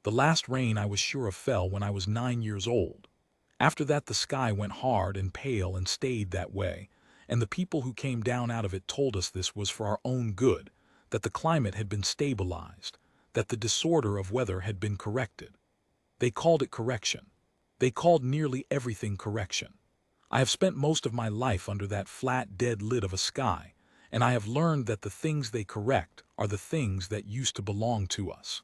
The last rain I was sure of fell when I was 9 years old. After that the sky went hard and pale and stayed that way, and the people who came down out of it told us this was for our own good, that the climate had been stabilized, that the disorder of weather had been corrected. They called it correction. They called nearly everything correction. I have spent most of my life under that flat, dead lid of a sky, and I have learned that the things they correct are the things that used to belong to us.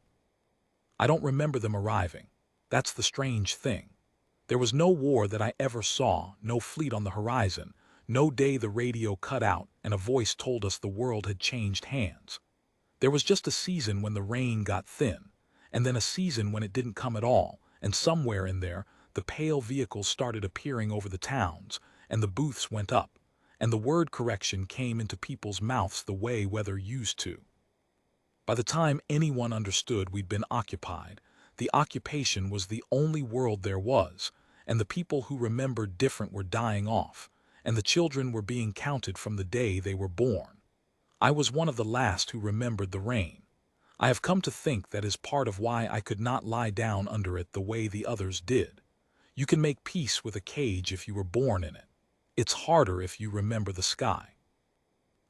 I don't remember them arriving. That's the strange thing. There was no war that I ever saw, no fleet on the horizon, no day the radio cut out and a voice told us the world had changed hands. There was just a season when the rain got thin, and then a season when it didn't come at all, and somewhere in there, the pale vehicles started appearing over the towns, and the booths went up, and the word correction came into people's mouths the way weather used to. By the time anyone understood we'd been occupied, the occupation was the only world there was, and the people who remembered different were dying off, and the children were being counted from the day they were born. I was one of the last who remembered the rain. I have come to think that is part of why I could not lie down under it the way the others did. You can make peace with a cage if you were born in it. It's harder if you remember the sky.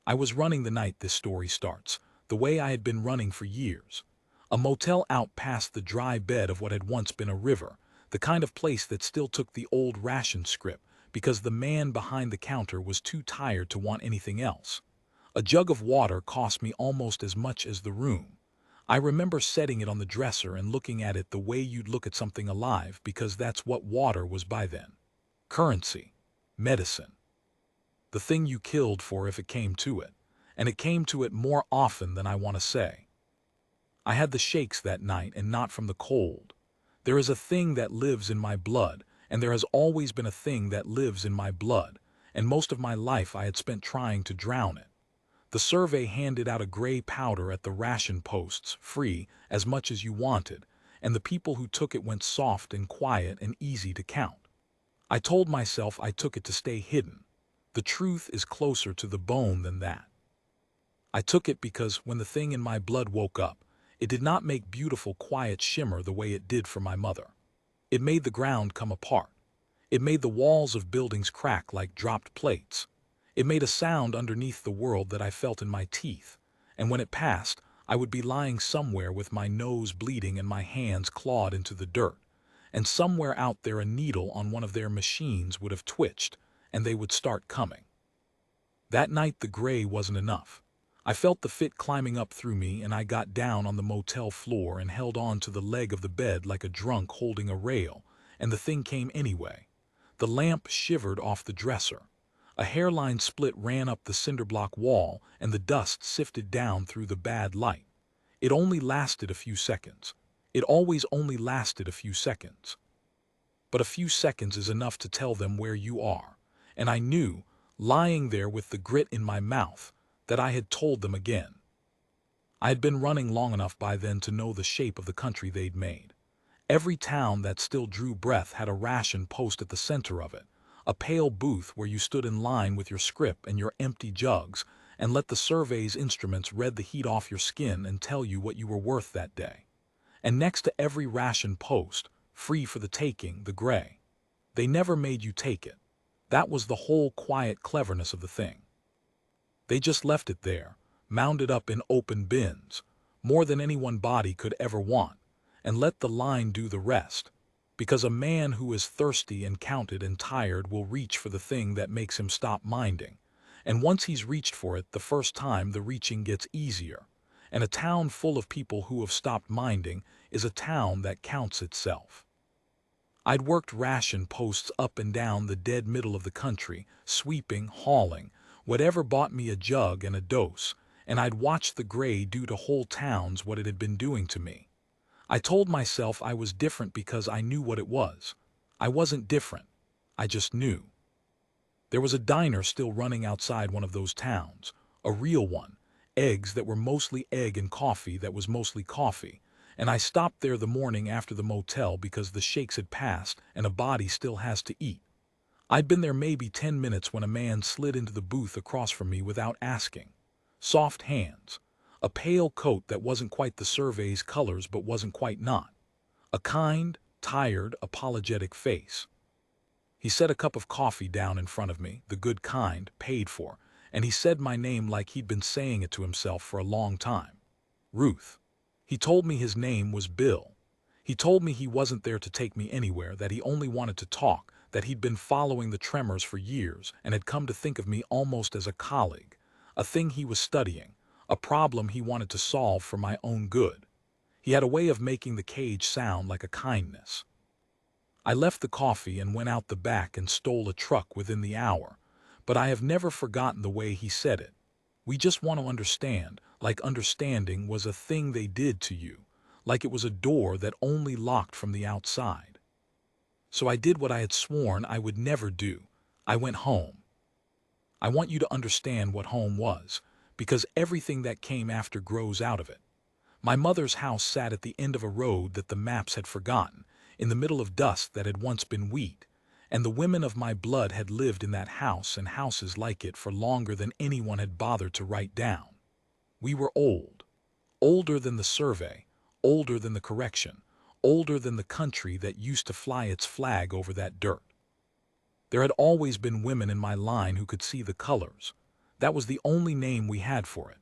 I was running the night this story starts, the way I had been running for years. A motel out past the dry bed of what had once been a river, the kind of place that still took the old ration script because the man behind the counter was too tired to want anything else. A jug of water cost me almost as much as the room. I remember setting it on the dresser and looking at it the way you'd look at something alive because that's what water was by then. Currency. Medicine. The thing you killed for if it came to it. And it came to it more often than I want to say. I had the shakes that night and not from the cold. There is a thing that lives in my blood, and there has always been a thing that lives in my blood, and most of my life I had spent trying to drown it. The survey handed out a gray powder at the ration posts, free, as much as you wanted, and the people who took it went soft and quiet and easy to count. I told myself I took it to stay hidden. The truth is closer to the bone than that. I took it because when the thing in my blood woke up, it did not make beautiful quiet shimmer the way it did for my mother. It made the ground come apart. It made the walls of buildings crack like dropped plates. It made a sound underneath the world that I felt in my teeth, and when it passed, I would be lying somewhere with my nose bleeding and my hands clawed into the dirt, and somewhere out there a needle on one of their machines would have twitched, and they would start coming. That night the gray wasn't enough. I felt the fit climbing up through me, and I got down on the motel floor and held on to the leg of the bed like a drunk holding a rail, and the thing came anyway. The lamp shivered off the dresser. A hairline split ran up the cinderblock wall, and the dust sifted down through the bad light. It only lasted a few seconds. It always only lasted a few seconds. But a few seconds is enough to tell them where you are, and I knew, lying there with the grit in my mouth, that I had told them again. I had been running long enough by then to know the shape of the country they'd made. Every town that still drew breath had a ration post at the center of it, a pale booth where you stood in line with your script and your empty jugs and let the survey's instruments read the heat off your skin and tell you what you were worth that day. And next to every ration post, free for the taking, the gray. They never made you take it. That was the whole quiet cleverness of the thing. They just left it there, mounded up in open bins, more than any one body could ever want, and let the line do the rest, because a man who is thirsty and counted and tired will reach for the thing that makes him stop minding, and once he's reached for it the first time the reaching gets easier, and a town full of people who have stopped minding is a town that counts itself. I'd worked ration posts up and down the dead middle of the country, sweeping, hauling, whatever bought me a jug and a dose, and I'd watched the gray do to whole towns what it had been doing to me. I told myself I was different because I knew what it was. I wasn't different. I just knew. There was a diner still running outside one of those towns, a real one, eggs that were mostly egg and coffee that was mostly coffee, and I stopped there the morning after the motel because the shakes had passed and a body still has to eat. I'd been there maybe 10 minutes when a man slid into the booth across from me without asking. Soft hands. A pale coat that wasn't quite the survey's colors but wasn't quite not. A kind, tired, apologetic face. He set a cup of coffee down in front of me, the good kind, paid for, and he said my name like he'd been saying it to himself for a long time. Ruth. He told me his name was Bill. He told me he wasn't there to take me anywhere, that he only wanted to talk, that he'd been following the tremors for years and had come to think of me almost as a colleague, a thing he was studying, a problem he wanted to solve for my own good. He had a way of making the cage sound like a kindness. I left the coffee and went out the back and stole a truck within the hour, but I have never forgotten the way he said it. We just want to understand, like understanding was a thing they did to you, like it was a door that only locked from the outside. So I did what I had sworn I would never do. I went home. I want you to understand what home was, because everything that came after grows out of it. My mother's house sat at the end of a road that the maps had forgotten, in the middle of dust that had once been wheat, and the women of my blood had lived in that house and houses like it for longer than anyone had bothered to write down. We were old, older than the survey, older than the correction, older than the country that used to fly its flag over that dirt. There had always been women in my line who could see the colors. That was the only name we had for it.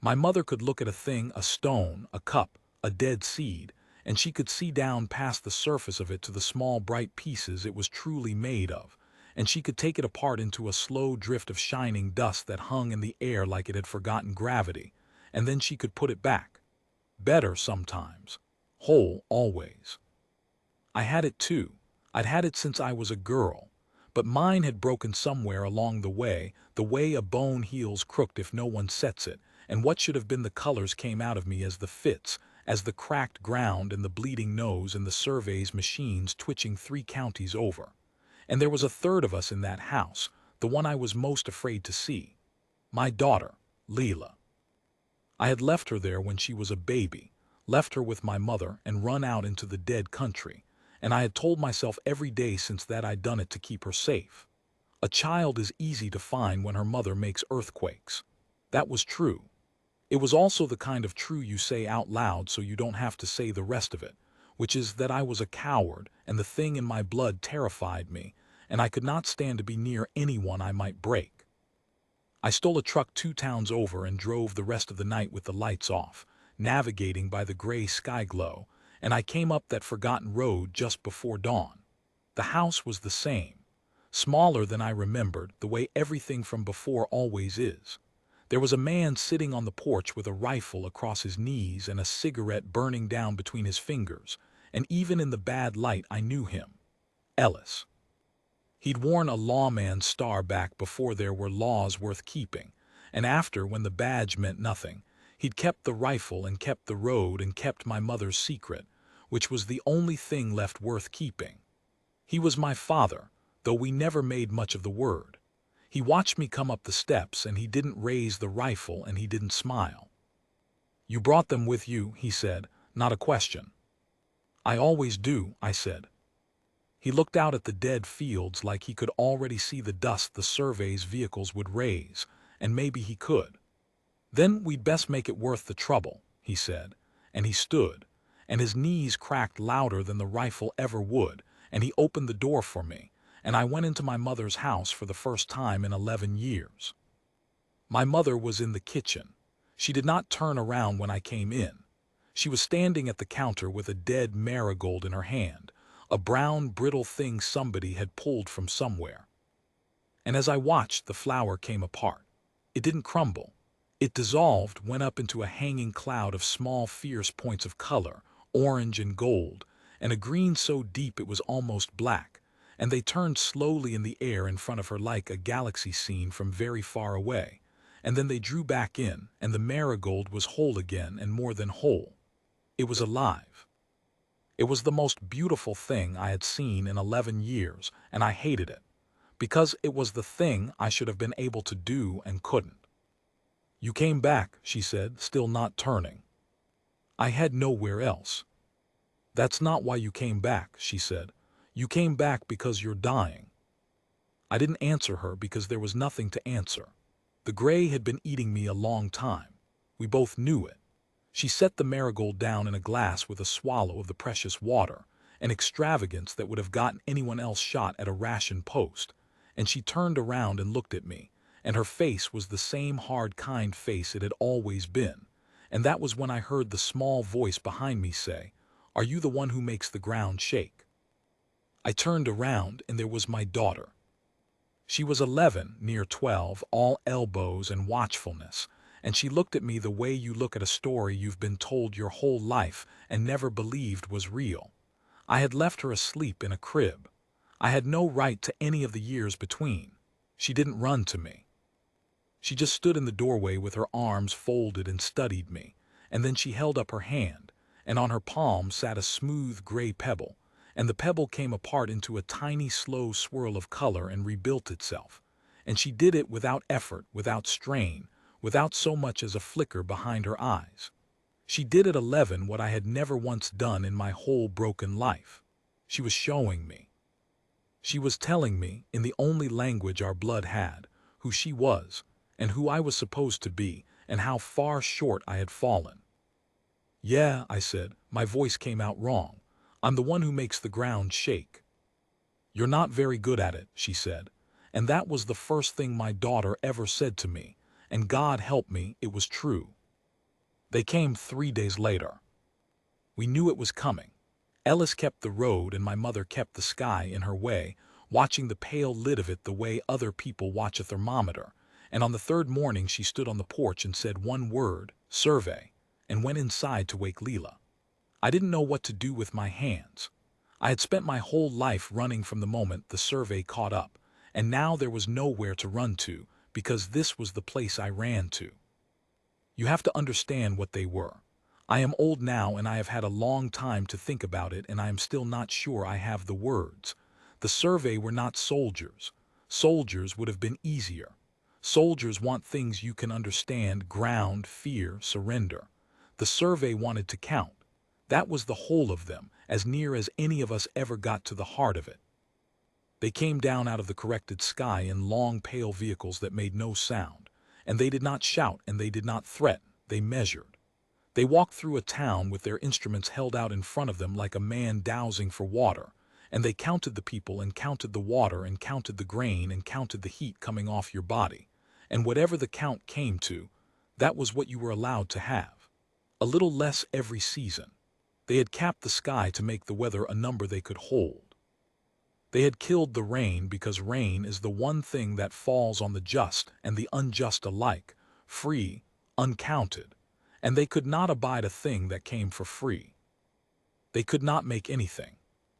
My mother could look at a thing, a stone, a cup, a dead seed, and she could see down past the surface of it to the small bright pieces it was truly made of, and she could take it apart into a slow drift of shining dust that hung in the air like it had forgotten gravity, and then she could put it back. Better sometimes. Whole always. I had it too. I'd had it since I was a girl. But mine had broken somewhere along the way a bone heals crooked if no one sets it, and what should have been the colors came out of me as the fits, as the cracked ground and the bleeding nose and the survey's machines twitching 3 counties over. And there was a third of us in that house, the one I was most afraid to see. My daughter, Leela. I had left her there when she was a baby, left her with my mother and run out into the dead country, and I had told myself every day since that I'd done it to keep her safe. A child is easy to find when her mother makes earthquakes. That was true. It was also the kind of true you say out loud so you don't have to say the rest of it, which is that I was a coward and the thing in my blood terrified me, and I could not stand to be near anyone I might break. I stole a truck 2 towns over and drove the rest of the night with the lights off, navigating by the gray sky glow, and I came up that forgotten road just before dawn. The house was the same, smaller than I remembered, the way everything from before always is. There was a man sitting on the porch with a rifle across his knees and a cigarette burning down between his fingers, and even in the bad light I knew him. Ellis. He'd worn a lawman's star back before there were laws worth keeping, and after, when the badge meant nothing, he'd kept the rifle and kept the road and kept my mother's secret, which was the only thing left worth keeping. He was my father, though we never made much of the word. He watched me come up the steps, and he didn't raise the rifle and he didn't smile. "You brought them with you," he said, not a question. "I always do," I said. He looked out at the dead fields like he could already see the dust the survey's vehicles would raise, and maybe he could. "Then we'd best make it worth the trouble," he said, and he stood, and his knees cracked louder than the rifle ever would, and he opened the door for me, and I went into my mother's house for the first time in 11 years. My mother was in the kitchen. She did not turn around when I came in. She was standing at the counter with a dead marigold in her hand, a brown, brittle thing somebody had pulled from somewhere. And as I watched, the flower came apart. It didn't crumble. It dissolved, went up into a hanging cloud of small, fierce points of color, orange and gold, and a green so deep it was almost black, and they turned slowly in the air in front of her like a galaxy seen from very far away, and then they drew back in, and the marigold was whole again, and more than whole. It was alive. It was the most beautiful thing I had seen in 11 years, and I hated it, because it was the thing I should have been able to do and couldn't. "You came back," she said, still not turning. "I had nowhere else." "That's not why you came back," she said. "You came back because you're dying." I didn't answer her because there was nothing to answer. The gray had been eating me a long time. We both knew it. She set the marigold down in a glass with a swallow of the precious water, an extravagance that would have gotten anyone else shot at a ration post, and she turned around and looked at me, and her face was the same hard, kind face it had always been, and that was when I heard the small voice behind me say, "Are you the one who makes the ground shake?" I turned around, and there was my daughter. She was 11, near 12, all elbows and watchfulness, and she looked at me the way you look at a story you've been told your whole life and never believed was real. I had left her asleep in a crib. I had no right to any of the years between. She didn't run to me. She just stood in the doorway with her arms folded and studied me, and then she held up her hand, and on her palm sat a smooth gray pebble, and the pebble came apart into a tiny slow swirl of color and rebuilt itself, and she did it without effort, without strain, without so much as a flicker behind her eyes. She did at 11 what I had never once done in my whole broken life. She was showing me. She was telling me, in the only language our blood had, who she was, and who I was supposed to be, and how far short I had fallen. "Yeah," I said, my voice came out wrong. "I'm the one who makes the ground shake." "You're not very good at it," she said, and that was the first thing my daughter ever said to me, and God help me, it was true. They came 3 days later. We knew it was coming. Ellis kept the road and my mother kept the sky in her way, watching the pale lit of it the way other people watch a thermometer, and on the third morning she stood on the porch and said one word, "Survey," and went inside to wake Leela. I didn't know what to do with my hands. I had spent my whole life running from the moment the survey caught up, and now there was nowhere to run to, because this was the place I ran to. You have to understand what they were. I am old now and I have had a long time to think about it, and I am still not sure I have the words. The survey were not soldiers. Soldiers would have been easier. Soldiers want things you can understand: ground, fear, surrender. The survey wanted to count. That was the whole of them, as near as any of us ever got to the heart of it. They came down out of the corrected sky in long, pale vehicles that made no sound, and they did not shout and they did not threaten, they measured. They walked through a town with their instruments held out in front of them like a man dowsing for water, and they counted the people and counted the water and counted the grain and counted the heat coming off your body, and whatever the count came to, that was what you were allowed to have. A little less every season. They had capped the sky to make the weather a number they could hold. They had killed the rain because rain is the one thing that falls on the just and the unjust alike, free, uncounted, and they could not abide a thing that came for free. They could not make anything.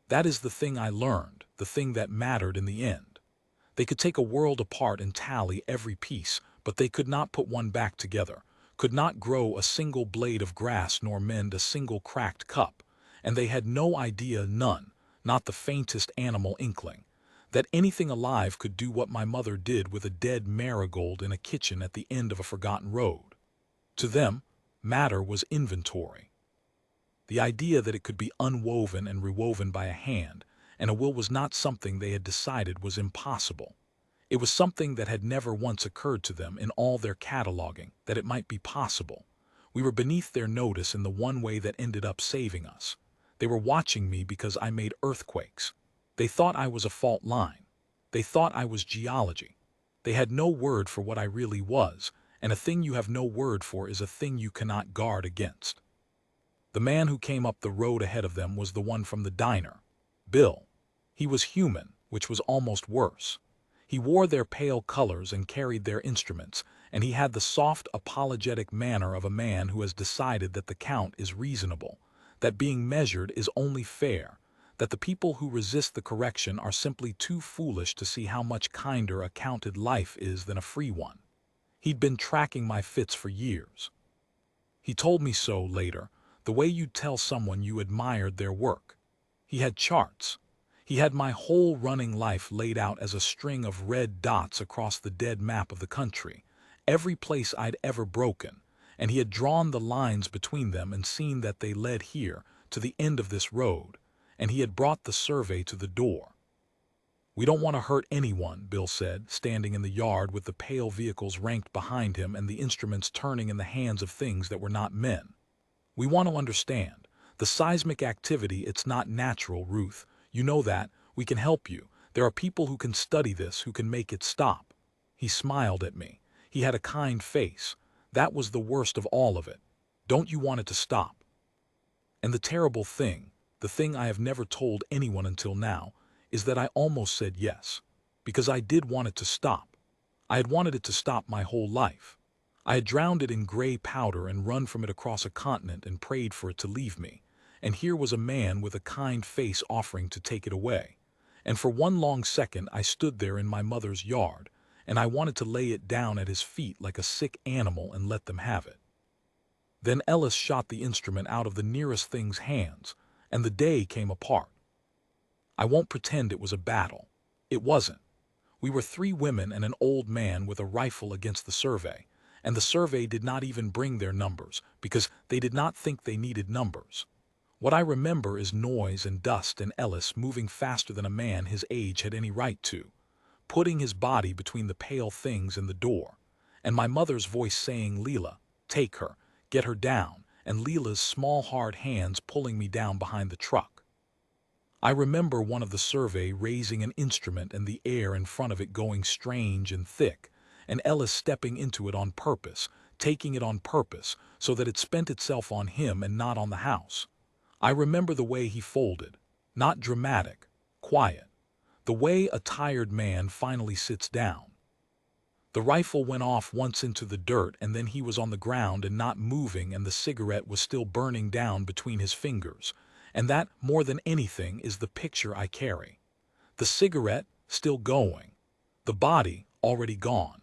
That is the thing I learned, the thing that mattered in the end. They could take a world apart and tally every piece, but they could not put one back together, could not grow a single blade of grass nor mend a single cracked cup, and they had no idea, none, not the faintest animal inkling, that anything alive could do what my mother did with a dead marigold in a kitchen at the end of a forgotten road. To them, matter was inventory. The idea that it could be unwoven and rewoven by a hand and a will was not something they had decided was impossible. It was something that had never once occurred to them in all their cataloging that it might be possible. We were beneath their notice in the one way that ended up saving us. They were watching me because I made earthquakes. They thought I was a fault line. They thought I was geology. They had no word for what I really was, and a thing you have no word for is a thing you cannot guard against. The man who came up the road ahead of them was the one from the diner, Bill. He was human, which was almost worse. He wore their pale colors and carried their instruments, and he had the soft, apologetic manner of a man who has decided that the count is reasonable, that being measured is only fair, that the people who resist the correction are simply too foolish to see how much kinder a counted life is than a free one. He'd been tracking my fits for years. He told me so later, the way you'd tell someone you admired their work. He had charts. He had my whole running life laid out as a string of red dots across the dead map of the country, every place I'd ever broken, and he had drawn the lines between them and seen that they led here, to the end of this road, and he had brought the survey to the door. "We don't want to hurt anyone," Bill said, standing in the yard with the pale vehicles ranked behind him and the instruments turning in the hands of things that were not men. We want to understand. The seismic activity, it's not natural, Ruth. You know that. We can help you. There are people who can study this, who can make it stop. He smiled at me. He had a kind face. That was the worst of all of it. Don't you want it to stop? And the terrible thing, the thing I have never told anyone until now, is that I almost said yes. Because I did want it to stop. I had wanted it to stop my whole life. I had drowned it in gray powder and run from it across a continent and prayed for it to leave me. And here was a man with a kind face offering to take it away. And for one long second I stood there in my mother's yard, and I wanted to lay it down at his feet like a sick animal and let them have it. Then Ellis shot the instrument out of the nearest thing's hands, and the day came apart. I won't pretend it was a battle. It wasn't. We were 3 women and an old man with a rifle against the survey, and the survey did not even bring their numbers because they did not think they needed numbers. What I remember is noise and dust and Ellis moving faster than a man his age had any right to, putting his body between the pale things and the door, and my mother's voice saying, "Leela, take her, get her down," and Leela's small hard hands pulling me down behind the truck. I remember one of the survey raising an instrument and the air in front of it going strange and thick, and Ellis stepping into it on purpose, taking it on purpose, so that it spent itself on him and not on the house. I remember the way he folded, not dramatic, quiet, the way a tired man finally sits down. The rifle went off once into the dirt and then he was on the ground and not moving, and the cigarette was still burning down between his fingers. And that, more than anything, is the picture I carry. The cigarette still going, the body already gone.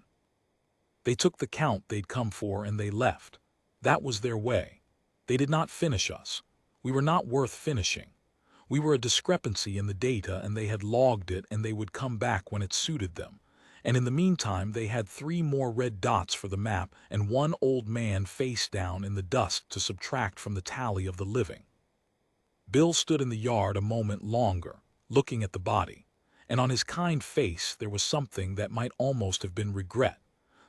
They took the count they'd come for and they left. That was their way. They did not finish us. We were not worth finishing. We were a discrepancy in the data and they had logged it, and they would come back when it suited them. And in the meantime they had 3 more red dots for the map and 1 old man face down in the dust to subtract from the tally of the living. Bill stood in the yard a moment longer, looking at the body, and on his kind face there was something that might almost have been regret.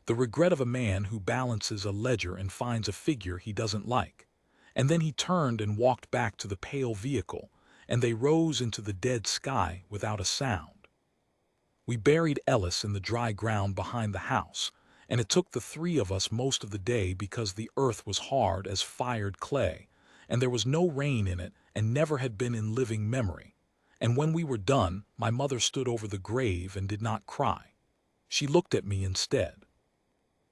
The regret of a man who balances a ledger and finds a figure he doesn't like. And then he turned and walked back to the pale vehicle, and they rose into the dead sky without a sound. We buried Ellis in the dry ground behind the house, and it took the 3 of us most of the day because the earth was hard as fired clay, and there was no rain in it and never had been in living memory. And when we were done, my mother stood over the grave and did not cry. She looked at me instead.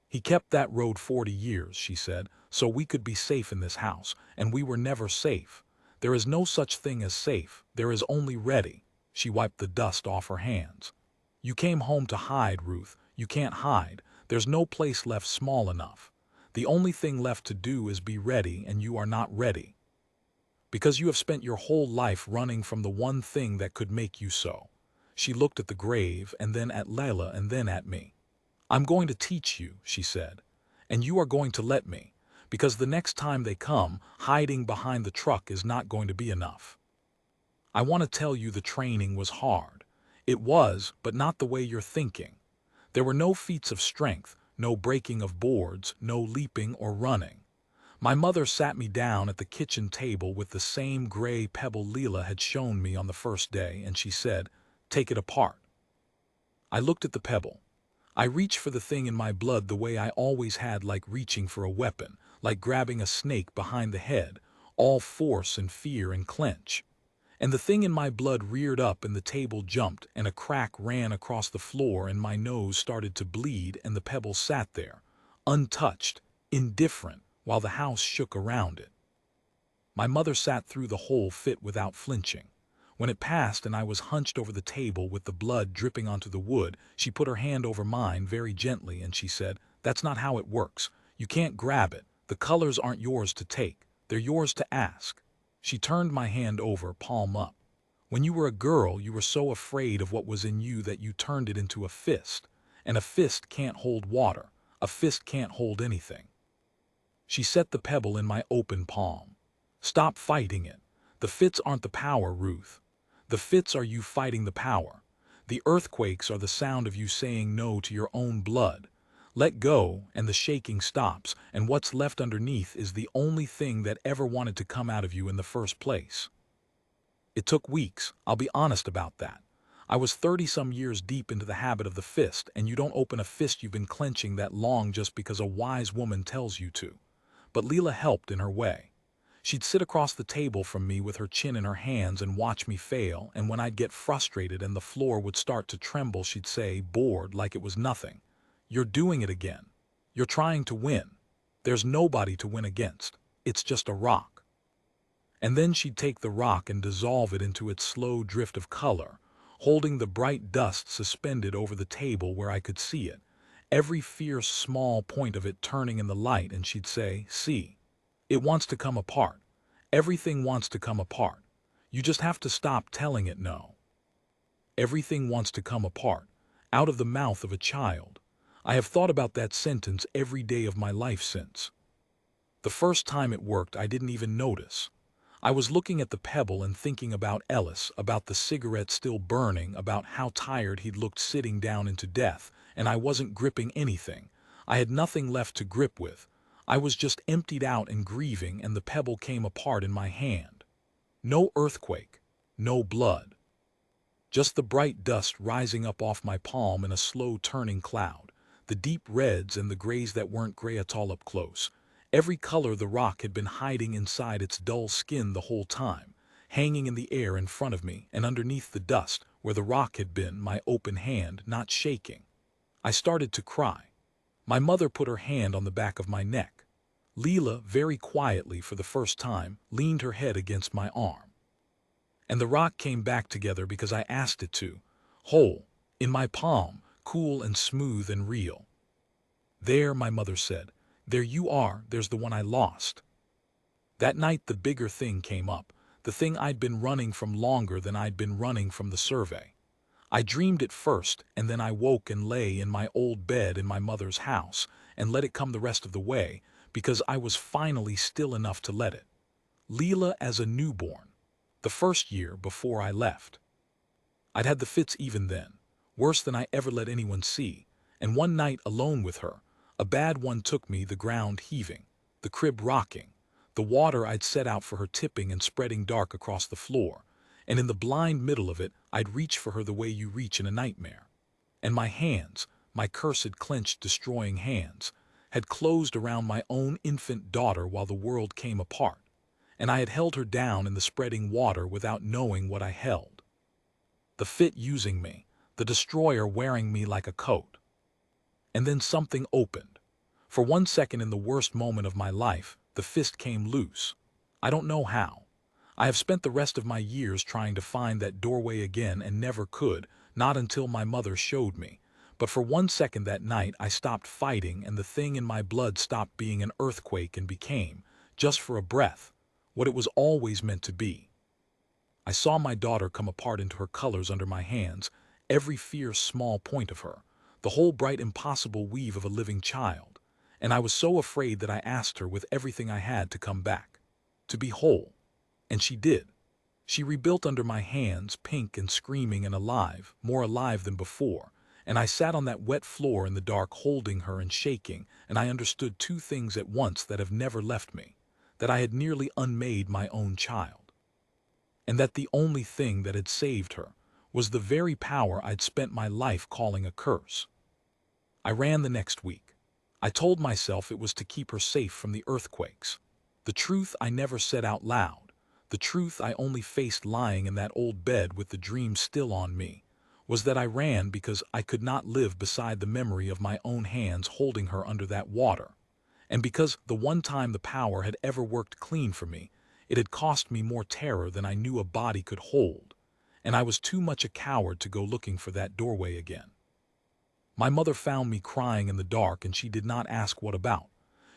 "He kept that road 40 years, she said, so we could be safe in this house, and we were never safe. There is no such thing as safe, there is only ready." She wiped the dust off her hands. "You came home to hide, Ruth. You can't hide. There's no place left small enough. The only thing left to do is be ready, and you are not ready. Because you have spent your whole life running from the one thing that could make you so." She looked at the grave, and then at Layla, and then at me. "I'm going to teach you," she said, "and you are going to let me, because the next time they come, hiding behind the truck is not going to be enough. I want to tell you the training was hard. It was, but not the way you're thinking. There were no feats of strength, no breaking of boards, no leaping or running. My mother sat me down at the kitchen table with the same gray pebble Leela had shown me on the first day, and she said, "Take it apart." I looked at the pebble. I reached for the thing in my blood the way I always had, like reaching for a weapon, like grabbing a snake behind the head, all force and fear and clench. And the thing in my blood reared up and the table jumped and a crack ran across the floor and my nose started to bleed and the pebble sat there, untouched, indifferent, while the house shook around it. My mother sat through the whole fit without flinching. When it passed and I was hunched over the table with the blood dripping onto the wood, she put her hand over mine very gently and she said, "That's not how it works. You can't grab it. The colors aren't yours to take. They're yours to ask." She turned my hand over, palm up. "When you were a girl, you were so afraid of what was in you that you turned it into a fist. And a fist can't hold water. A fist can't hold anything." She set the pebble in my open palm. "Stop fighting it. The fits aren't the power, Ruth. The fits are you fighting the power. The earthquakes are the sound of you saying no to your own blood. Let go, and the shaking stops, and what's left underneath is the only thing that ever wanted to come out of you in the first place. It took weeks, I'll be honest about that. I was 30-some years deep into the habit of the fist, and you don't open a fist you've been clenching that long just because a wise woman tells you to. But Leela helped in her way. She'd sit across the table from me with her chin in her hands and watch me fail, and when I'd get frustrated and the floor would start to tremble, she'd say, bored like it was nothing, "You're doing it again. You're trying to win. There's nobody to win against. It's just a rock." And then she'd take the rock and dissolve it into its slow drift of color, holding the bright dust suspended over the table where I could see it, every fierce small point of it turning in the light, and she'd say, "See, it wants to come apart. Everything wants to come apart. You just have to stop telling it no." Everything wants to come apart, out of the mouth of a child. I have thought about that sentence every day of my life since. The first time it worked, I didn't even notice. I was looking at the pebble and thinking about Ellis, about the cigarette still burning, about how tired he'd looked sitting down into death, and I wasn't gripping anything. I had nothing left to grip with. I was just emptied out and grieving, and the pebble came apart in my hand. No earthquake, no blood. Just the bright dust rising up off my palm in a slow turning cloud, the deep reds and the grays that weren't gray at all up close. Every color the rock had been hiding inside its dull skin the whole time, hanging in the air in front of me, and underneath the dust, where the rock had been, my open hand, not shaking. I started to cry. My mother put her hand on the back of my neck. Leela, very quietly for the first time, leaned her head against my arm. And the rock came back together because I asked it to, whole, in my palm, cool and smooth and real. "There," my mother said. "There you are, there's the one I lost." That night the bigger thing came up, the thing I'd been running from longer than I'd been running from the survey. I dreamed it first, and then I woke and lay in my old bed in my mother's house, and let it come the rest of the way, because I was finally still enough to let it. Leela as a newborn, the first year before I left. I'd had the fits even then, worse than I ever let anyone see, and one night alone with her, a bad one took me, the ground heaving, the crib rocking, the water I'd set out for her tipping and spreading dark across the floor, and in the blind middle of it I'd reach for her the way you reach in a nightmare. And my hands, my cursed clenched destroying hands, had closed around my own infant daughter while the world came apart, and I had held her down in the spreading water without knowing what I held. The fit using me, the destroyer wearing me like a coat. And then something opened. For 1 second, in the worst moment of my life, the fist came loose. I don't know how. I have spent the rest of my years trying to find that doorway again and never could, not until my mother showed me. But for 1 second that night I stopped fighting, and the thing in my blood stopped being an earthquake and became, just for a breath, what it was always meant to be. I saw my daughter come apart into her colors under my hands, every fierce small point of her, the whole bright impossible weave of a living child, and I was so afraid that I asked her with everything I had to come back, to be whole. And she did. She rebuilt under my hands, pink and screaming and alive, more alive than before, and I sat on that wet floor in the dark holding her and shaking, and I understood 2 things at once that have never left me, that I had nearly unmade my own child, and that the only thing that had saved her was the very power I'd spent my life calling a curse. I ran the next week. I told myself it was to keep her safe from the earthquakes. The truth I never said out loud, the truth I only faced lying in that old bed with the dream still on me, was that I ran because I could not live beside the memory of my own hands holding her under that water, and because the one time the power had ever worked clean for me, it had cost me more terror than I knew a body could hold, and I was too much a coward to go looking for that doorway again. My mother found me crying in the dark, and she did not ask what about.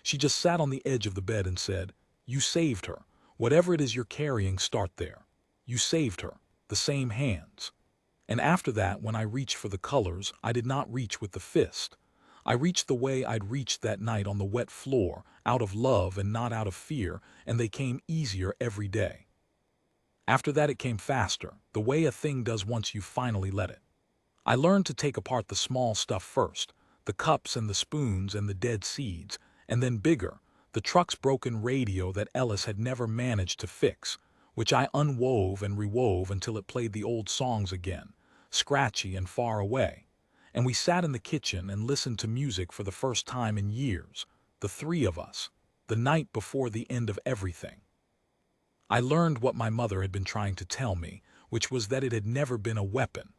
She just sat on the edge of the bed and said, "You saved her. Whatever it is you're carrying, start there. You saved her. The same hands." And after that, when I reached for the colors, I did not reach with the fist. I reached the way I'd reached that night on the wet floor, out of love and not out of fear, and they came easier every day. After that it came faster, the way a thing does once you finally let it. I learned to take apart the small stuff first, the cups and the spoons and the dead seeds, and then bigger, the truck's broken radio that Ellis had never managed to fix, which I unwove and rewove until it played the old songs again, scratchy and far away. And we sat in the kitchen and listened to music for the first time in years, the three of us, the night before the end of everything. I learned what my mother had been trying to tell me, which was that it had never been a weapon.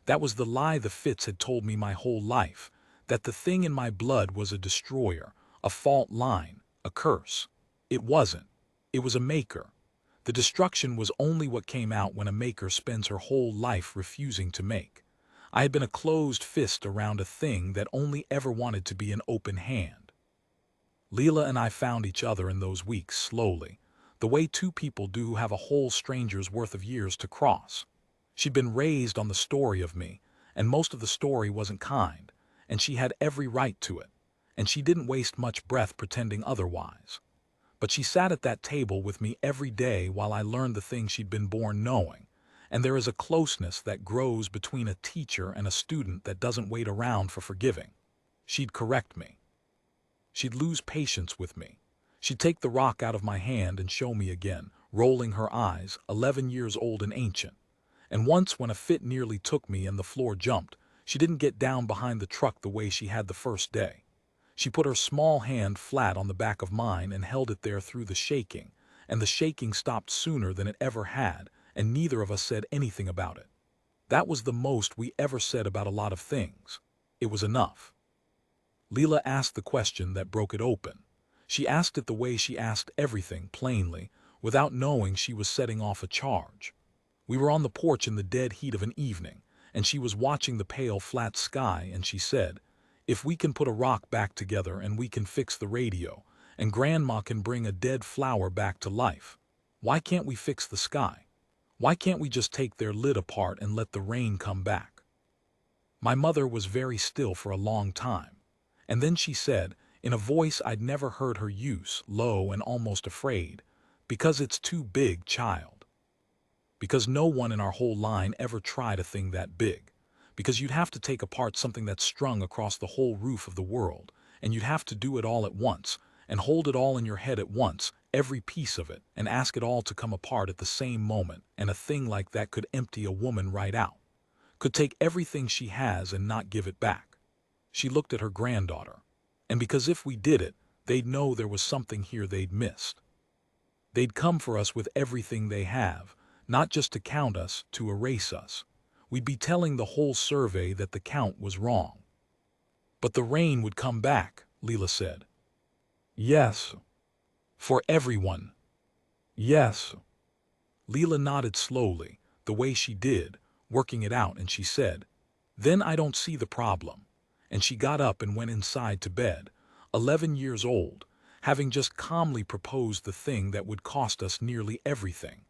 That was the lie the Fitz had told me my whole life, that the thing in my blood was a destroyer, a fault line, a curse. It wasn't. It was a maker. The destruction was only what came out when a maker spends her whole life refusing to make. I had been a closed fist around a thing that only ever wanted to be an open hand. Leela and I found each other in those weeks slowly, the way two people do who have a whole stranger's worth of years to cross. She'd been raised on the story of me, and most of the story wasn't kind, and she had every right to it, and she didn't waste much breath pretending otherwise. But she sat at that table with me every day while I learned the things she'd been born knowing, and there is a closeness that grows between a teacher and a student that doesn't wait around for forgiving. She'd correct me. She'd lose patience with me. She'd take the rock out of my hand and show me again, rolling her eyes, 11 years old and ancient. And once when a fit nearly took me and the floor jumped, she didn't get down behind the truck the way she had the first day. She put her small hand flat on the back of mine and held it there through the shaking, and the shaking stopped sooner than it ever had, and neither of us said anything about it. That was the most we ever said about a lot of things. It was enough. Leela asked the question that broke it open. She asked it the way she asked everything, plainly, without knowing she was setting off a charge. We were on the porch in the dead heat of an evening, and she was watching the pale flat sky, and she said, "If we can put a rock back together and we can fix the radio, and Grandma can bring a dead flower back to life, why can't we fix the sky? Why can't we just take their lid apart and let the rain come back?" My mother was very still for a long time, and then she said, in a voice I'd never heard her use, low and almost afraid, "Because it's too big, child. Because no one in our whole line ever tried a thing that big. Because you'd have to take apart something that's strung across the whole roof of the world, and you'd have to do it all at once, and hold it all in your head at once, every piece of it, and ask it all to come apart at the same moment, and a thing like that could empty a woman right out. Could take everything she has and not give it back." She looked at her granddaughter. "And because if we did it, they'd know there was something here they'd missed. They'd come for us with everything they have, not just to count us, to erase us. We'd be telling the whole survey that the count was wrong." "But the rain would come back," Leela said. "Yes. For everyone. Yes." Leela nodded slowly, the way she did, working it out, and she said, "Then I don't see the problem." And she got up and went inside to bed, 11 years old, having just calmly proposed the thing that would cost us nearly everything.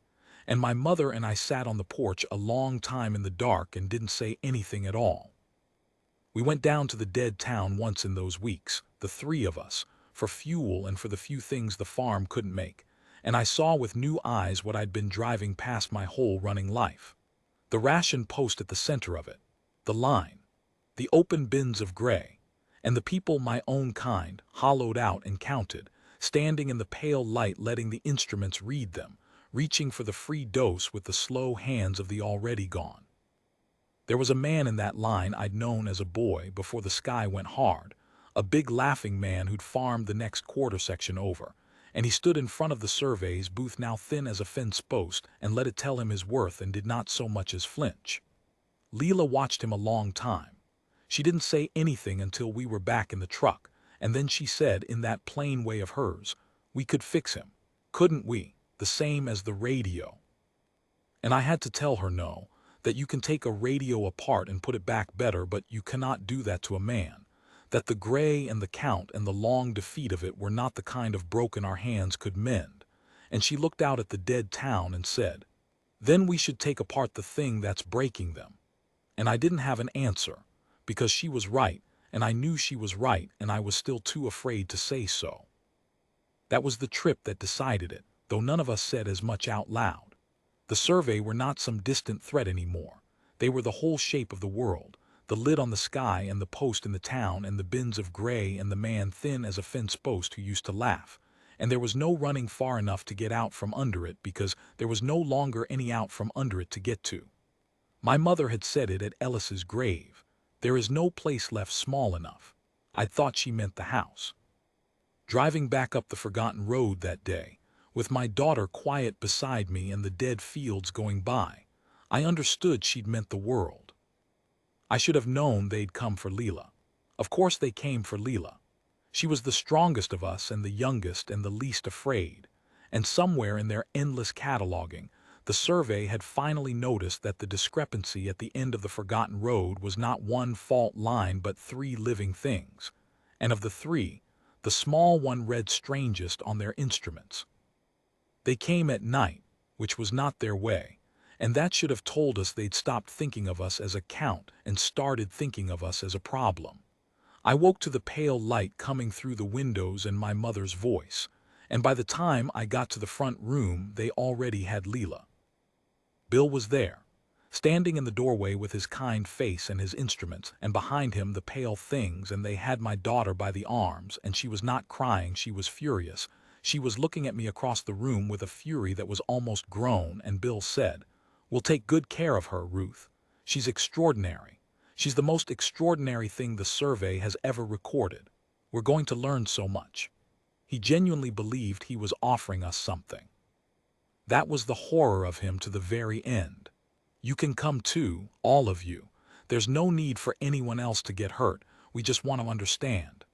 And my mother and I sat on the porch a long time in the dark and didn't say anything at all. We went down to the dead town once in those weeks, the three of us, for fuel and for the few things the farm couldn't make, and I saw with new eyes what I'd been driving past my whole running life. The ration post at the center of it, the line, the open bins of gray, and the people my own kind, hollowed out and counted, standing in the pale light letting the instruments read them, reaching for the free dose with the slow hands of the already gone. There was a man in that line I'd known as a boy before the sky went hard, a big laughing man who'd farmed the next quarter section over, and he stood in front of the survey's booth, now thin as a fence post, and let it tell him his worth and did not so much as flinch. Leela watched him a long time. She didn't say anything until we were back in the truck, and then she said in that plain way of hers, "We could fix him, couldn't we, the same as the radio?" And I had to tell her no, that you can take a radio apart and put it back better, but you cannot do that to a man, that the gray and the count and the long defeat of it were not the kind of broken our hands could mend. And she looked out at the dead town and said, "Then we should take apart the thing that's breaking them." And I didn't have an answer, because she was right, and I knew she was right, and I was still too afraid to say so. That was the trip that decided it, though none of us said as much out loud. The survey were not some distant threat anymore. They were the whole shape of the world, the lid on the sky and the post in the town and the bins of gray and the man thin as a fence post who used to laugh. And there was no running far enough to get out from under it because there was no longer any out from under it to get to. My mother had said it at Ellis's grave. There is no place left small enough. I thought she meant the house. Driving back up the forgotten road that day, with my daughter quiet beside me and the dead fields going by, I understood she'd meant the world. I should have known they'd come for Leela. Of course they came for Leela. She was the strongest of us and the youngest and the least afraid. And somewhere in their endless cataloging, the survey had finally noticed that the discrepancy at the end of the forgotten road was not one fault line but 3 living things. And of the 3, the small one read strangest on their instruments. They came at night, which was not their way, and that should have told us they'd stopped thinking of us as a count and started thinking of us as a problem. I woke to the pale light coming through the windows and my mother's voice, and by the time I got to the front room they already had Leela. Bill was there, standing in the doorway with his kind face and his instruments, and behind him the pale things, and they had my daughter by the arms, and she was not crying, she was furious. She was looking at me across the room with a fury that was almost grown, and Bill said, "We'll take good care of her, Ruth. She's extraordinary. She's the most extraordinary thing the survey has ever recorded. We're going to learn so much." He genuinely believed he was offering us something. That was the horror of him to the very end. You can come too, all of you. There's no need for anyone else to get hurt. We just want to understand.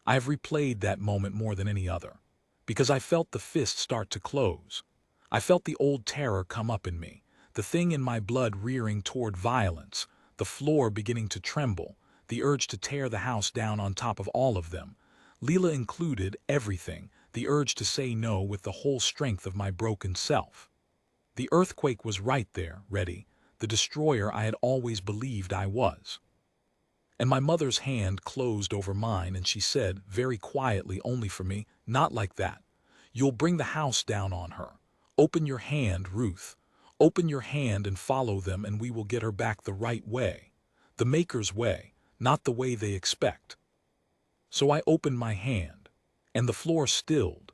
I have replayed that moment more than any other, because I felt the fist start to close. I felt the old terror come up in me, the thing in my blood rearing toward violence, the floor beginning to tremble, the urge to tear the house down on top of all of them, Leela included, everything, the urge to say no with the whole strength of my broken self. The earthquake was right there, ready, the destroyer I had always believed I was. And my mother's hand closed over mine and she said, very quietly, only for me, "Not like that. You'll bring the house down on her. Open your hand, Ruth. Open your hand and follow them and we will get her back the right way. The Maker's way, not the way they expect." So I opened my hand, and the floor stilled,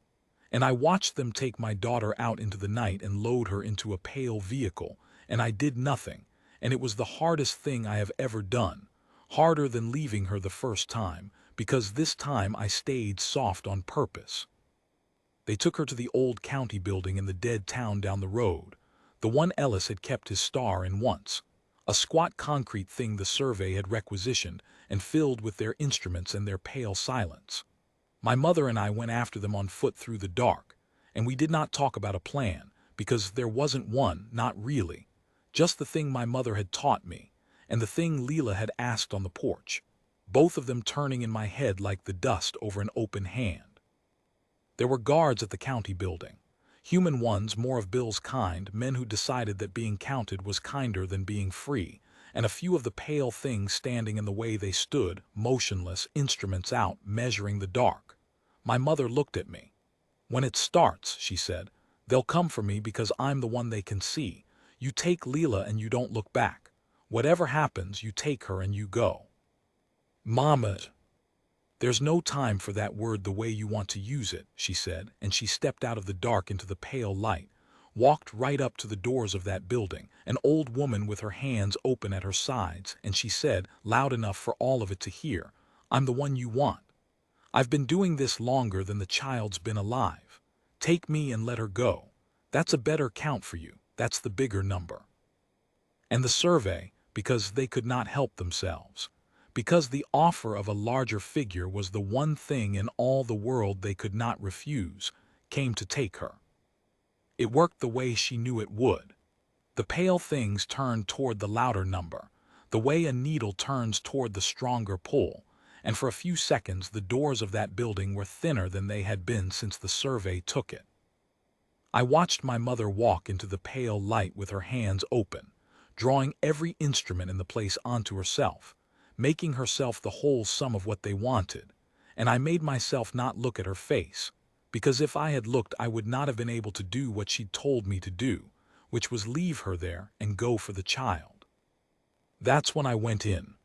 and I watched them take my daughter out into the night and load her into a pale vehicle, and I did nothing, and it was the hardest thing I have ever done, harder than leaving her the first time, because this time I stayed soft on purpose. They took her to the old county building in the dead town down the road, the one Ellis had kept his star in once, a squat concrete thing the survey had requisitioned and filled with their instruments and their pale silence. My mother and I went after them on foot through the dark, and we did not talk about a plan, because there wasn't one, not really, just the thing my mother had taught me, and the thing Leela had asked on the porch, both of them turning in my head like the dust over an open hand. There were guards at the county building, human ones, more of Bill's kind, men who decided that being counted was kinder than being free, and a few of the pale things standing in the way they stood, motionless, instruments out, measuring the dark. My mother looked at me. "When it starts," she said, "they'll come for me because I'm the one they can see. You take Leela and you don't look back. Whatever happens, you take her and you go." "Mama, there's no time for that word the way you want to use it," she said, and she stepped out of the dark into the pale light, walked right up to the doors of that building, an old woman with her hands open at her sides, and she said, loud enough for all of it to hear, "I'm the one you want. I've been doing this longer than the child's been alive. Take me and let her go. That's a better count for you. That's the bigger number." And the survey, because they could not help themselves, because the offer of a larger figure was the one thing in all the world they could not refuse, came to take her. It worked the way she knew it would. The pale things turned toward the louder number, the way a needle turns toward the stronger pull, and for a few seconds the doors of that building were thinner than they had been since the survey took it. I watched my mother walk into the pale light with her hands open, drawing every instrument in the place onto herself, making herself the whole sum of what they wanted, and I made myself not look at her face, because if I had looked I would not have been able to do what she'd told me to do, which was leave her there and go for the child. That's when I went in.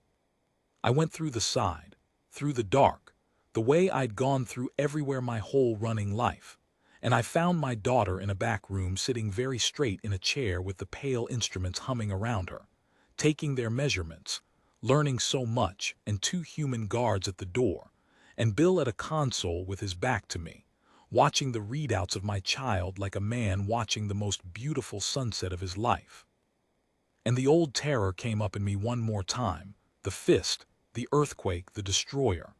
I went through the side, through the dark, the way I'd gone through everywhere my whole running life. And I found my daughter in a back room sitting very straight in a chair with the pale instruments humming around her, taking their measurements, learning so much, and two human guards at the door, and Bill at a console with his back to me, watching the readouts of my child like a man watching the most beautiful sunset of his life. And the old terror came up in me one more time, the fist, the earthquake, the destroyer.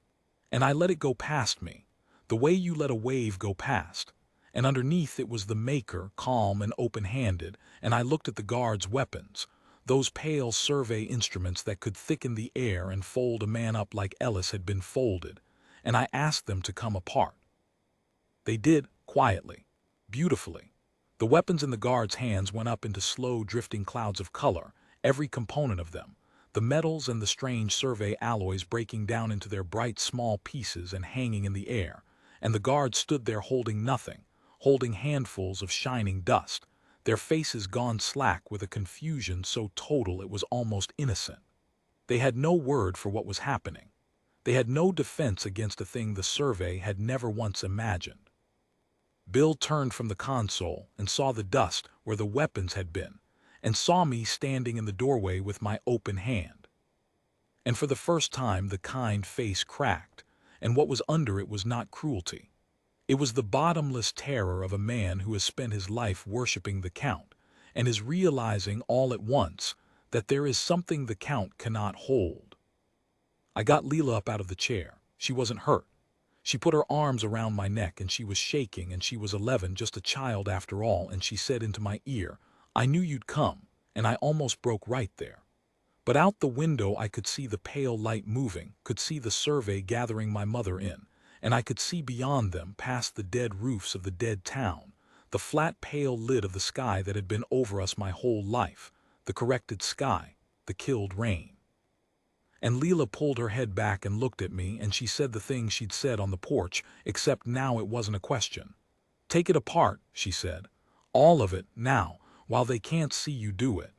And I let it go past me, the way you let a wave go past. And underneath it was the Maker, calm and open-handed, and I looked at the guards' weapons, those pale survey instruments that could thicken the air and fold a man up like Ellis had been folded, and I asked them to come apart. They did, quietly, beautifully. The weapons in the guards' hands went up into slow drifting clouds of color, every component of them, the metals and the strange survey alloys breaking down into their bright small pieces and hanging in the air, and the guards stood there holding nothing, holding handfuls of shining dust, their faces gone slack with a confusion so total it was almost innocent. They had no word for what was happening. They had no defense against a thing the survey had never once imagined. Bill turned from the console and saw the dust where the weapons had been, and saw me standing in the doorway with my open hand. And for the first time the kind face cracked, and what was under it was not cruelty. It was the bottomless terror of a man who has spent his life worshipping the Count, and is realizing all at once that there is something the Count cannot hold. I got Leela up out of the chair. She wasn't hurt. She put her arms around my neck and she was shaking, and she was 11, just a child after all, and she said into my ear, "I knew you'd come," and I almost broke right there. But out the window I could see the pale light moving, could see the survey gathering my mother in, and I could see beyond them, past the dead roofs of the dead town, the flat pale lid of the sky that had been over us my whole life, the corrected sky, the killed rain. And Leela pulled her head back and looked at me, and she said the thing she'd said on the porch, except now it wasn't a question. "Take it apart," she said. "All of it, now, while they can't see you do it."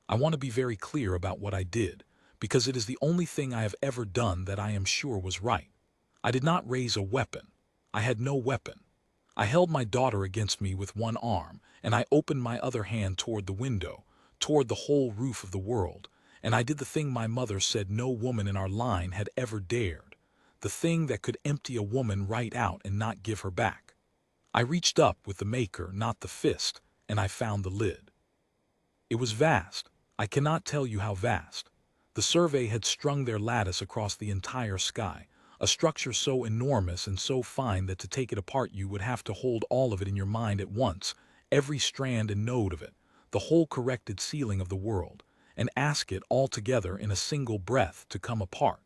I want to be very clear about what I did, because it is the only thing I have ever done that I am sure was right. I did not raise a weapon. I had no weapon. I held my daughter against me with one arm, and I opened my other hand toward the window, toward the whole roof of the world, and I did the thing my mother said no woman in our line had ever dared, the thing that could empty a woman right out and not give her back. I reached up with the Maker, not the fist, and I found the lid. It was vast. I cannot tell you how vast. The survey had strung their lattice across the entire sky, a structure so enormous and so fine that to take it apart you would have to hold all of it in your mind at once, every strand and node of it, the whole corrected ceiling of the world, and ask it all together in a single breath to come apart.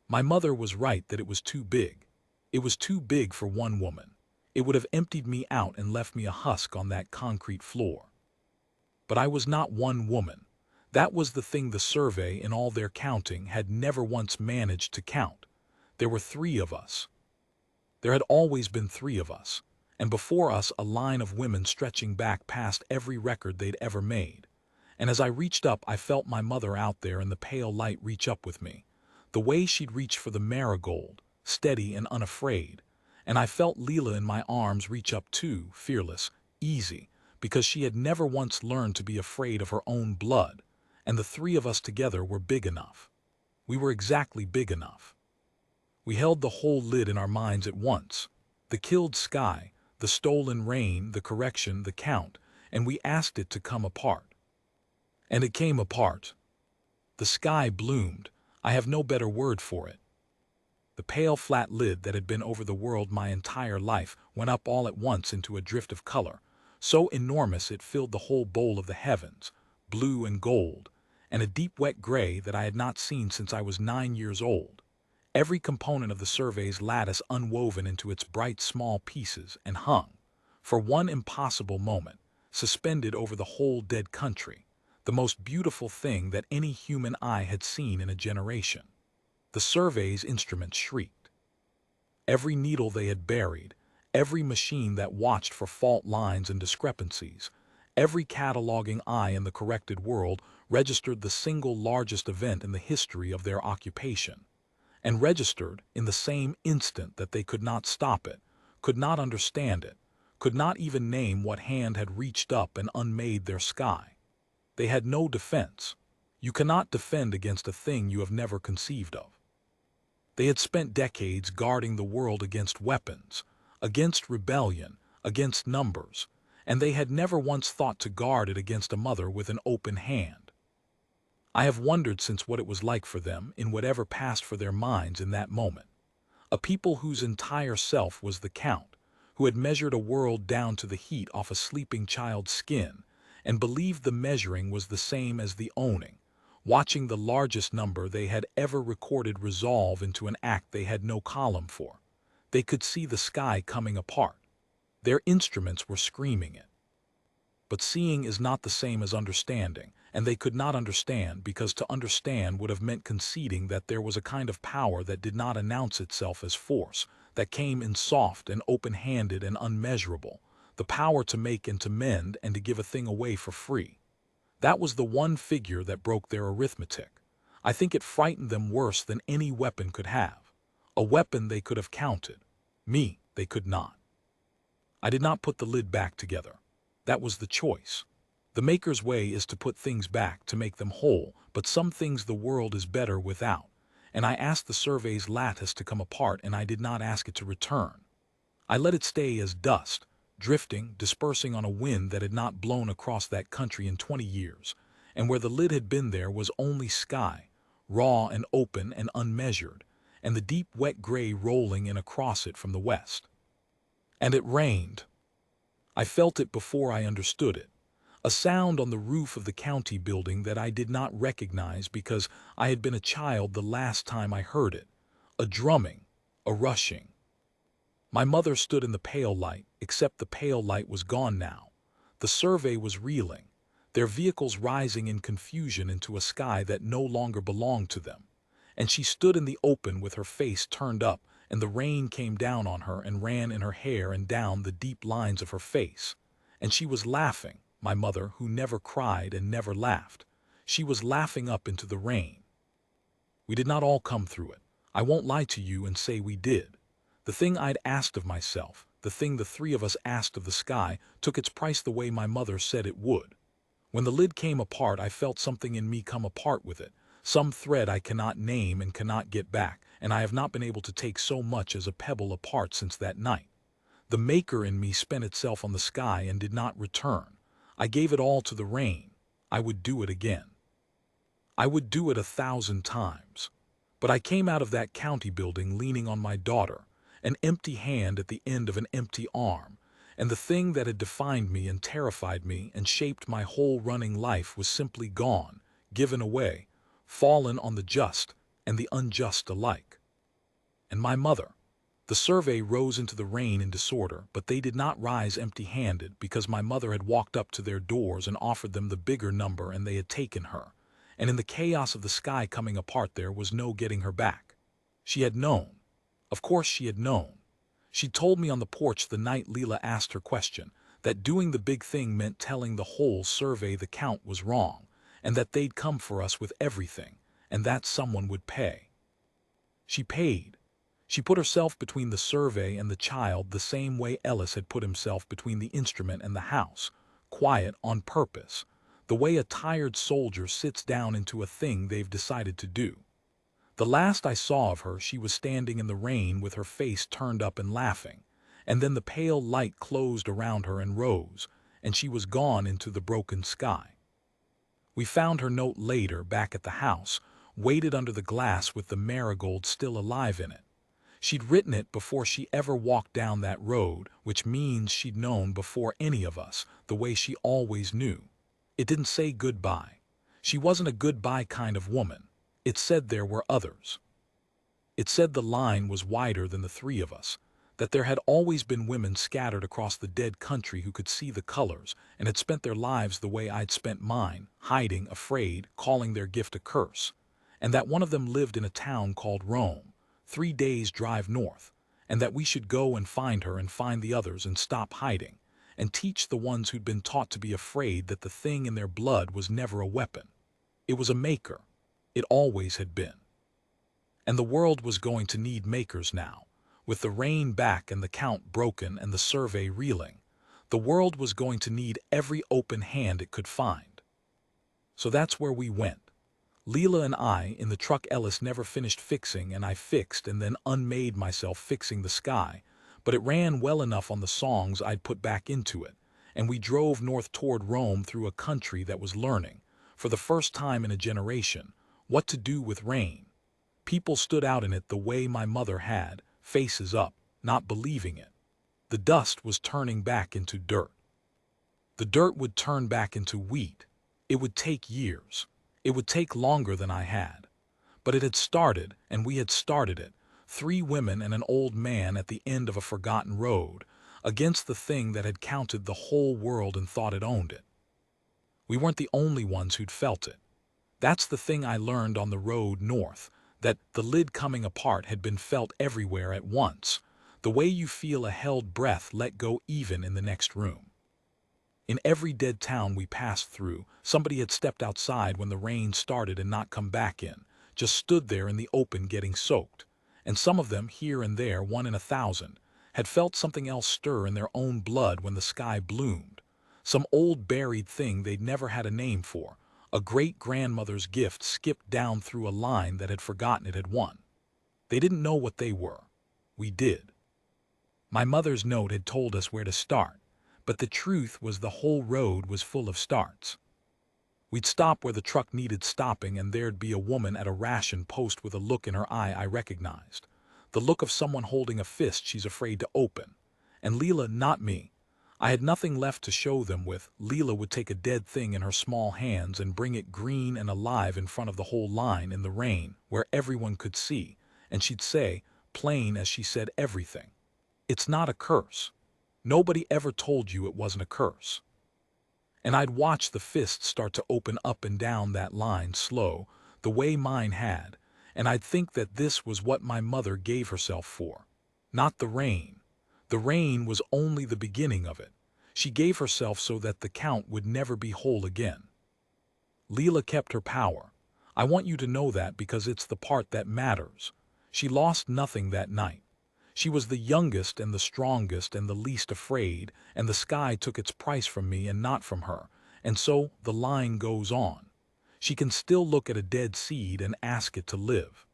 My mother was right that it was too big. It was too big for one woman. It would have emptied me out and left me a husk on that concrete floor. But I was not one woman. That was the thing the survey, in all their counting, had never once managed to count. There were 3 of us. There had always been 3 of us, and before us a line of women stretching back past every record they'd ever made. And as I reached up, I felt my mother out there in the pale light reach up with me, the way she'd reached for the marigold, steady and unafraid. And I felt Leela in my arms reach up too, fearless, easy, because she had never once learned to be afraid of her own blood, and the 3 of us together were big enough. We were exactly big enough. We held the whole lid in our minds at once, the killed sky, the stolen rain, the correction, the Count, and we asked it to come apart. And it came apart. The sky bloomed. I have no better word for it. The pale flat lid that had been over the world my entire life went up all at once into a drift of color, so enormous it filled the whole bowl of the heavens, blue and gold, and a deep wet gray that I had not seen since I was 9 years old. Every component of the survey's lattice unwoven into its bright small pieces and hung, for one impossible moment, suspended over the whole dead country, the most beautiful thing that any human eye had seen in a generation. The survey's instruments shrieked. Every needle they had buried, every machine that watched for fault lines and discrepancies, Every cataloging eye in the corrected world registered the single largest event in the history of their occupation, and registered in the same instant that they could not stop it, could not understand it, could not even name what hand had reached up and unmade their sky. They had no defense. You cannot defend against a thing you have never conceived of. They had spent decades guarding the world against weapons, against rebellion, against numbers, and they had never once thought to guard it against a mother with an open hand. I have wondered since what it was like for them in whatever passed for their minds in that moment. A people whose entire self was the count, who had measured a world down to the heat off a sleeping child's skin, and believed the measuring was the same as the owning, watching the largest number they had ever recorded resolve into an act they had no column for. They could see the sky coming apart. Their instruments were screaming it. But seeing is not the same as understanding, and they could not understand because to understand would have meant conceding that there was a kind of power that did not announce itself as force, that came in soft and open-handed and unmeasurable, the power to make and to mend and to give a thing away for free. That was the one figure that broke their arithmetic. I think it frightened them worse than any weapon could have. A weapon they could have counted. Me, they could not. I did not put the lid back together. That was the choice. The maker's way is to put things back to make them whole, but some things the world is better without. And I asked the survey's lattice to come apart, and I did not ask it to return. I let it stay as dust, drifting, dispersing on a wind that had not blown across that country in 20 years, and where the lid had been there was only sky, raw and open and unmeasured, and the deep wet gray rolling in across it from the west. And it rained. I felt it before I understood it, a sound on the roof of the county building that I did not recognize because I had been a child the last time I heard it, a drumming, a rushing. My mother stood in the pale light, except the pale light was gone now. The survey was reeling, their vehicles rising in confusion into a sky that no longer belonged to them. And she stood in the open with her face turned up, and the rain came down on her and ran in her hair and down the deep lines of her face. And she was laughing, my mother, who never cried and never laughed. She was laughing up into the rain. We did not all come through it. I won't lie to you and say we did. The thing I'd asked of myself, the thing the three of us asked of the sky, took its price the way my mother said it would. When the lid came apart, I felt something in me come apart with it, some thread I cannot name and cannot get back, and I have not been able to take so much as a pebble apart since that night. The maker in me spent itself on the sky and did not return. I gave it all to the rain. I would do it again. I would do it 1,000 times. But I came out of that county building leaning on my daughter, an empty hand at the end of an empty arm, and the thing that had defined me and terrified me and shaped my whole running life was simply gone, given away, fallen on the just and the unjust alike. And my mother. The survey rose into the rain in disorder, but they did not rise empty-handed because my mother had walked up to their doors and offered them the bigger number and they had taken her. And in the chaos of the sky coming apart there was no getting her back. She had known. Of course she had known. She told me on the porch the night Leela asked her question, that doing the big thing meant telling the whole survey the count was wrong, and that they'd come for us with everything, and that someone would pay. She paid. She put herself between the survey and the child the same way Ellis had put himself between the instrument and the house, quiet on purpose, the way a tired soldier sits down into a thing they've decided to do. The last I saw of her, she was standing in the rain with her face turned up and laughing, and then the pale light closed around her and rose, and she was gone into the broken sky. We found her note later back at the house, weighted under the glass with the marigold still alive in it. She'd written it before she ever walked down that road, which means she'd known before any of us, the way she always knew. It didn't say goodbye. She wasn't a goodbye kind of woman. It said there were others. It said the line was wider than the three of us, that there had always been women scattered across the dead country who could see the colors and had spent their lives the way I'd spent mine, hiding, afraid, calling their gift a curse, and that one of them lived in a town called Rome, 3 days' drive north, and that we should go and find her and find the others and stop hiding, and teach the ones who'd been taught to be afraid that the thing in their blood was never a weapon. It was a maker. It always had been. And the world was going to need makers now. With the rain back and the count broken and the survey reeling, the world was going to need every open hand it could find. So that's where we went. Leela and I in the truck Ellis never finished fixing, and I fixed and then unmade myself fixing the sky, but it ran well enough on the songs I'd put back into it, and we drove north toward Rome through a country that was learning, for the first time in a generation, what to do with rain. People stood out in it the way my mother had, faces up, not believing it. The dust was turning back into dirt. The dirt would turn back into wheat. It would take years. It would take longer than I had. But it had started, and we had started it, 3 women and an old man at the end of a forgotten road, against the thing that had counted the whole world and thought it owned it. We weren't the only ones who'd felt it. That's the thing I learned on the road north, that the lid coming apart had been felt everywhere at once, the way you feel a held breath let go even in the next room. In every dead town we passed through, somebody had stepped outside when the rain started and not come back in, just stood there in the open getting soaked. And some of them, here and there, 1 in 1,000, had felt something else stir in their own blood when the sky bloomed. Some old buried thing they'd never had a name for, a great-grandmother's gift skipped down through a line that had forgotten it had won. They didn't know what they were. We did. My mother's note had told us where to start, but the truth was the whole road was full of starts. We'd stop where the truck needed stopping, and there'd be a woman at a ration post with a look in her eye I recognized. The look of someone holding a fist she's afraid to open. And Leela, not me. I had nothing left to show them with. Leela would take a dead thing in her small hands and bring it green and alive in front of the whole line in the rain, where everyone could see, and she'd say, plain as she said everything, "It's not a curse. Nobody ever told you it wasn't a curse." And I'd watch the fist start to open up and down that line slow, the way mine had, and I'd think that this was what my mother gave herself for. Not the rain. The rain was only the beginning of it. She gave herself so that the count would never be whole again. Leela kept her power. I want you to know that because it's the part that matters. She lost nothing that night. She was the youngest and the strongest and the least afraid, and the sky took its price from me and not from her, and so the line goes on. She can still look at a dead seed and ask it to live.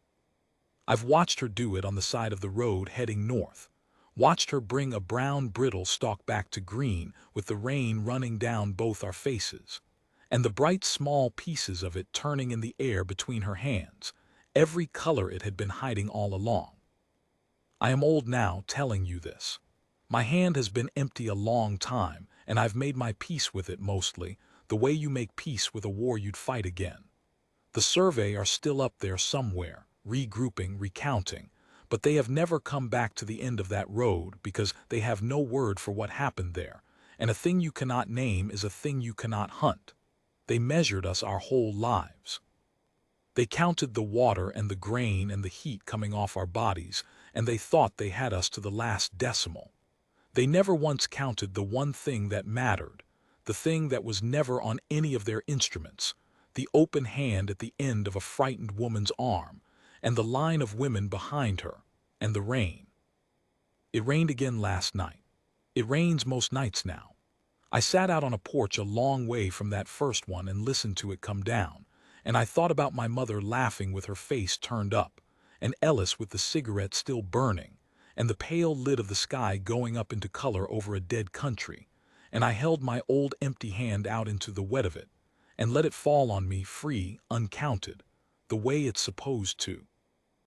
I've watched her do it on the side of the road heading north, watched her bring a brown brittle stalk back to green with the rain running down both our faces, and the bright small pieces of it turning in the air between her hands, every color it had been hiding all along. I am old now telling you this. My hand has been empty a long time, and I've made my peace with it mostly, the way you make peace with a war you'd fight again. The survey are still up there somewhere, regrouping, recounting, but they have never come back to the end of that road because they have no word for what happened there, and a thing you cannot name is a thing you cannot hunt. They measured us our whole lives. They counted the water and the grain and the heat coming off our bodies, and they thought they had us to the last decimal. They never once counted the one thing that mattered, the thing that was never on any of their instruments, the open hand at the end of a frightened woman's arm, and the line of women behind her, and the rain. It rained again last night. It rains most nights now. I sat out on a porch a long way from that first one and listened to it come down, and I thought about my mother laughing with her face turned up, and Ellis with the cigarette still burning, and the pale lid of the sky going up into color over a dead country, and I held my old empty hand out into the wet of it, and let it fall on me free, uncounted, the way it's supposed to.